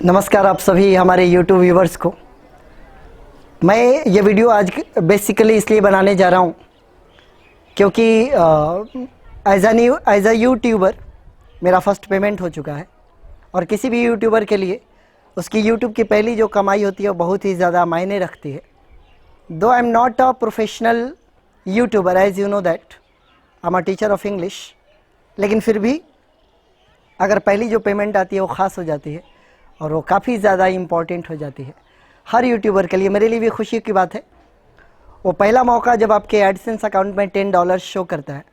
नमस्कार आप सभी हमारे YouTube व्यूवर्स को। मैं ये वीडियो आज बेसिकली इसलिए बनाने जा रहा हूँ क्योंकि एज अ यूट्यूबर मेरा फर्स्ट पेमेंट हो चुका है और किसी भी यूट्यूबर के लिए उसकी यूट्यूब की पहली जो कमाई होती है वो बहुत ही ज़्यादा मायने रखती है। Though I am not a professional YouTuber, as you know that I am a teacher of English, लेकिन फिर भी अगर पहली जो पेमेंट आती है वो ख़ास हो जाती है और वो काफ़ी ज़्यादा इम्पॉर्टेंट हो जाती है हर यूट्यूबर के लिए। मेरे लिए भी खुशी की बात है। वो पहला मौका जब आपके एडसेंस अकाउंट में $10 शो करता है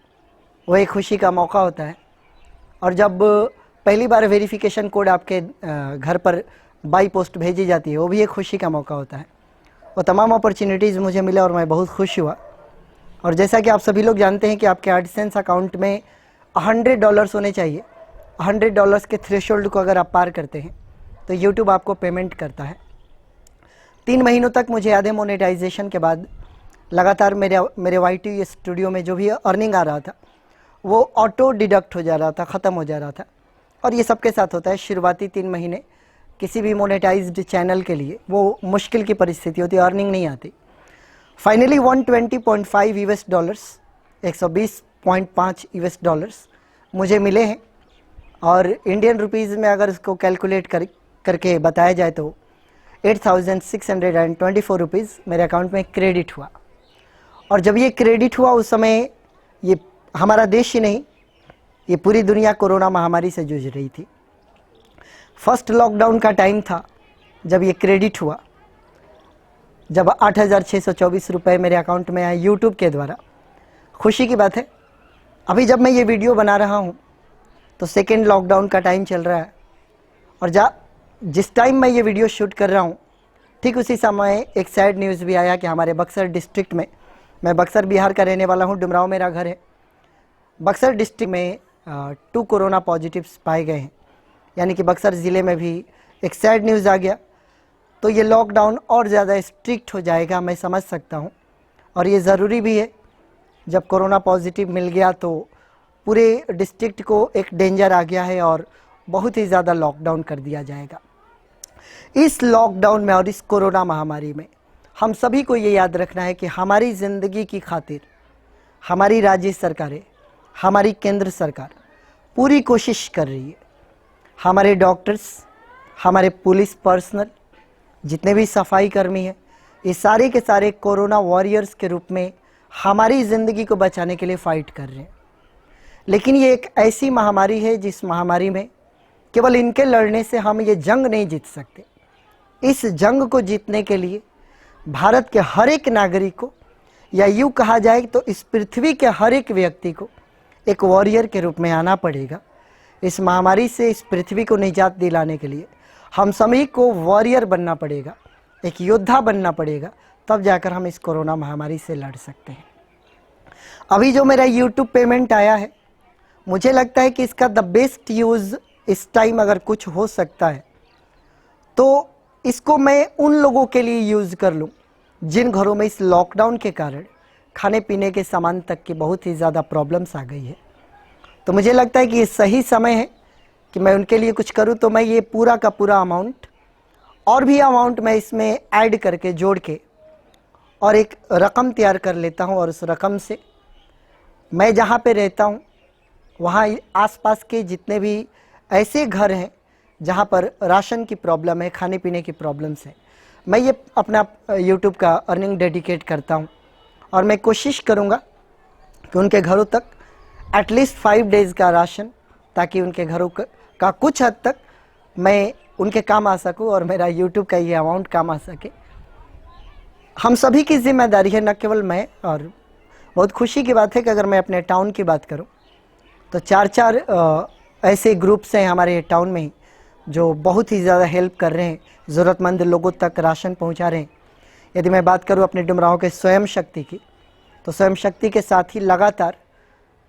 वो एक खुशी का मौका होता है, और जब पहली बार वेरिफिकेशन कोड आपके घर पर बाई पोस्ट भेजी जाती है वो भी एक खुशी का मौका होता है। वो तमाम अपॉर्चुनिटीज़ मुझे मिले और मैं बहुत खुश हुआ। और जैसा कि आप सभी लोग जानते हैं कि आपके एडसेंस अकाउंट में $100 होने चाहिए। $100 के थ्रेशोल्ड को अगर आप पार करते हैं तो YouTube आपको पेमेंट करता है। 3 महीनों तक मुझे याद है मोनेटाइजेशन के बाद लगातार मेरे YT स्टूडियो में जो भी अर्निंग आ रहा था वो ऑटो डिडक्ट हो जा रहा था, ख़त्म हो जा रहा था। और ये सबके साथ होता है। शुरुआती 3 महीने किसी भी मोनेटाइज्ड चैनल के लिए वो मुश्किल की परिस्थिति होती है, अर्निंग नहीं आती। फाइनली $120.5 $120.5 मुझे मिले हैं, और इंडियन रुपीज़ में अगर इसको कैलकुलेट करके बताया जाए तो 8,624 रुपीज़ मेरे अकाउंट में क्रेडिट हुआ। और जब ये क्रेडिट हुआ उस समय ये हमारा देश ही नहीं, ये पूरी दुनिया कोरोना महामारी से जूझ रही थी। फर्स्ट लॉकडाउन का टाइम था जब ये क्रेडिट हुआ, जब 8,624 रुपये मेरे अकाउंट में आए यूट्यूब के द्वारा। खुशी की बात है अभी जब मैं ये वीडियो बना रहा हूँ तो सेकेंड लॉकडाउन का टाइम चल रहा है, और जिस टाइम मैं ये वीडियो शूट कर रहा हूँ ठीक उसी समय एक सैड न्यूज़ भी आया कि हमारे बक्सर डिस्ट्रिक्ट में, मैं बक्सर बिहार का रहने वाला हूँ, डुमराव मेरा घर है, बक्सर डिस्ट्रिक्ट में 2 कोरोना पॉजिटिव्स पाए गए हैं। यानी कि बक्सर ज़िले में भी एक सैड न्यूज़ आ गया। तो ये लॉकडाउन और ज़्यादा स्ट्रिक्ट हो जाएगा, मैं समझ सकता हूँ, और ये ज़रूरी भी है। जब कोरोना पॉजिटिव मिल गया तो पूरे डिस्ट्रिक्ट को एक डेंजर आ गया है और बहुत ही ज़्यादा लॉकडाउन कर दिया जाएगा। इस लॉकडाउन में और इस कोरोना महामारी में हम सभी को ये याद रखना है कि हमारी ज़िंदगी की खातिर हमारी राज्य सरकारें, हमारी केंद्र सरकार पूरी कोशिश कर रही है। हमारे डॉक्टर्स, हमारे पुलिस पर्सनल, जितने भी सफाई कर्मी हैं, ये सारे के सारे कोरोना वॉरियर्स के रूप में हमारी ज़िंदगी को बचाने के लिए फ़ाइट कर रहे हैं। लेकिन ये एक ऐसी महामारी है जिस महामारी में केवल इनके लड़ने से हम ये जंग नहीं जीत सकते। इस जंग को जीतने के लिए भारत के हर एक नागरिक को, या यूँ कहा जाए तो इस पृथ्वी के हर एक व्यक्ति को एक वॉरियर के रूप में आना पड़ेगा। इस महामारी से इस पृथ्वी को निजात दिलाने के लिए हम सभी को वॉरियर बनना पड़ेगा, एक योद्धा बनना पड़ेगा, तब जाकर हम इस कोरोना महामारी से लड़ सकते हैं। अभी जो मेरा यूट्यूब पेमेंट आया है, मुझे लगता है कि इसका द बेस्ट यूज़ इस टाइम अगर कुछ हो सकता है तो इसको मैं उन लोगों के लिए यूज़ कर लूँ जिन घरों में इस लॉकडाउन के कारण खाने पीने के सामान तक की बहुत ही ज़्यादा प्रॉब्लम्स आ गई है। तो मुझे लगता है कि ये सही समय है कि मैं उनके लिए कुछ करूँ। तो मैं ये पूरा का पूरा अमाउंट और भी अमाउंट मैं इसमें ऐड करके जोड़ के और एक रकम तैयार कर लेता हूँ, और उस रकम से मैं जहाँ पे रहता हूँ वहाँ आसपास के जितने भी ऐसे घर हैं जहाँ पर राशन की प्रॉब्लम है, खाने पीने की प्रॉब्लम्स है, मैं ये अपना यूट्यूब का अर्निंग डेडिकेट करता हूँ। और मैं कोशिश करूँगा कि उनके घरों तक एटलीस्ट 5 डेज़ का राशन, ताकि उनके घरों का कुछ हद तक मैं उनके काम आ सकूँ और मेरा यूट्यूब का ये अमाउंट काम आ सके। हम सभी की जिम्मेदारी है, न केवल मैं। और बहुत खुशी की बात है कि अगर मैं अपने टाउन की बात करूँ तो 4 ऐसे ग्रुप्स हैं हमारे टाउन में ही जो बहुत ही ज़्यादा हेल्प कर रहे हैं, ज़रूरतमंद लोगों तक राशन पहुंचा रहे हैं। यदि मैं बात करूं अपने डुमराव के स्वयं शक्ति की, तो स्वयं शक्ति के साथ ही लगातार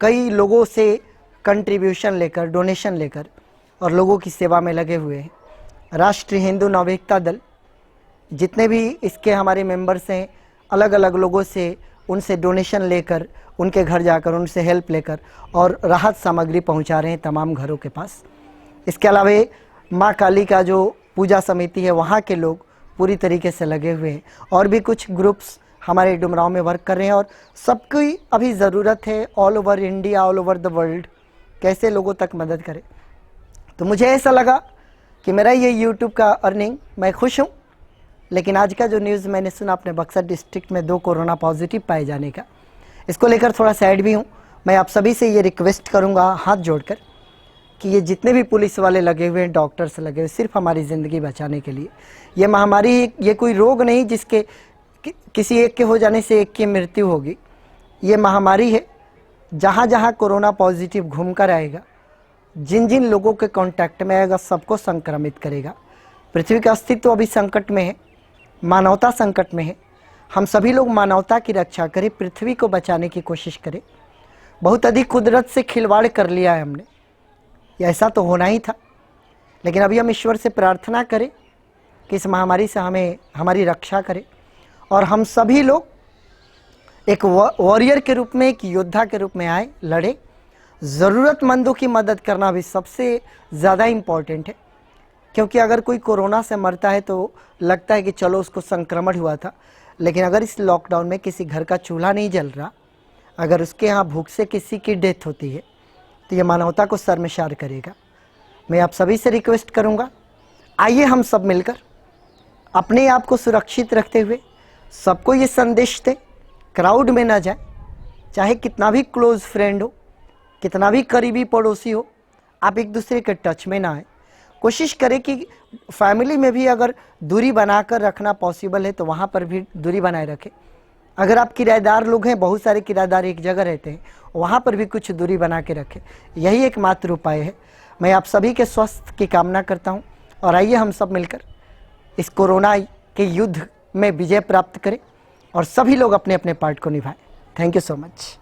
कई लोगों से कंट्रीब्यूशन लेकर, डोनेशन लेकर और लोगों की सेवा में लगे हुए हैं। राष्ट्रीय हिंदू नवएकता दल, जितने भी इसके हमारे मेंबर्स हैं, अलग अलग लोगों से उनसे डोनेशन लेकर, उनके घर जाकर उनसे हेल्प लेकर और राहत सामग्री पहुंचा रहे हैं तमाम घरों के पास। इसके अलावा माँ काली का जो पूजा समिति है वहाँ के लोग पूरी तरीके से लगे हुए हैं, और भी कुछ ग्रुप्स हमारे डुमरांव में वर्क कर रहे हैं, और सबकी अभी ज़रूरत है all over India, all over the world, कैसे लोगों तक मदद करें। तो मुझे ऐसा लगा कि मेरा ये यूट्यूब का अर्निंग, मैं खुश हूँ, लेकिन आज का जो न्यूज़ मैंने सुना अपने बक्सर डिस्ट्रिक्ट में 2 कोरोना पॉजिटिव पाए जाने का, इसको लेकर थोड़ा सैड भी हूँ। मैं आप सभी से ये रिक्वेस्ट करूँगा हाथ जोड़कर कि ये जितने भी पुलिस वाले लगे हुए हैं, डॉक्टर्स लगे हुए, सिर्फ हमारी ज़िंदगी बचाने के लिए। ये महामारी, ये कोई रोग नहीं जिसके किसी एक के हो जाने से एक की मृत्यु होगी। ये महामारी है, जहाँ जहाँ कोरोना पॉजिटिव घूम कर आएगा, जिन जिन लोगों के कांटेक्ट में आएगा, सबको संक्रमित करेगा। पृथ्वी का अस्तित्व अभी संकट में है, मानवता संकट में है। हम सभी लोग मानवता की रक्षा करें, पृथ्वी को बचाने की कोशिश करें। बहुत अधिक कुदरत से खिलवाड़ कर लिया है हमने, ऐसा तो होना ही था, लेकिन अभी हम ईश्वर से प्रार्थना करें कि इस महामारी से हमें हमारी रक्षा करे, और हम सभी लोग एक वॉरियर के रूप में, एक योद्धा के रूप में आए, लड़े। ज़रूरतमंदों की मदद करना भी सबसे ज़्यादा इम्पॉर्टेंट है, क्योंकि अगर कोई कोरोना से मरता है तो लगता है कि चलो उसको संक्रमण हुआ था, लेकिन अगर इस लॉकडाउन में किसी घर का चूल्हा नहीं जल रहा, अगर उसके यहाँ भूख से किसी की डेथ होती है, तो ये मानवता को शर्मसार करेगा। मैं आप सभी से रिक्वेस्ट करूँगा, आइए हम सब मिलकर अपने आप को सुरक्षित रखते हुए सबको ये संदेश दें, क्राउड में ना जाए, चाहे कितना भी क्लोज फ्रेंड हो, कितना भी करीबी पड़ोसी हो, आप एक दूसरे के टच में ना आए। कोशिश करें कि फैमिली में भी अगर दूरी बनाकर रखना पॉसिबल है तो वहाँ पर भी दूरी बनाए रखें। अगर आप किराएदार लोग हैं, बहुत सारे किराएदार एक जगह रहते हैं, वहाँ पर भी कुछ दूरी बना के रखें। यही एकमात्र उपाय है। मैं आप सभी के स्वास्थ्य की कामना करता हूँ, और आइए हम सब मिलकर इस कोरोना के युद्ध में विजय प्राप्त करें और सभी लोग अपने अपने पार्ट को निभाएं। Thank you so much.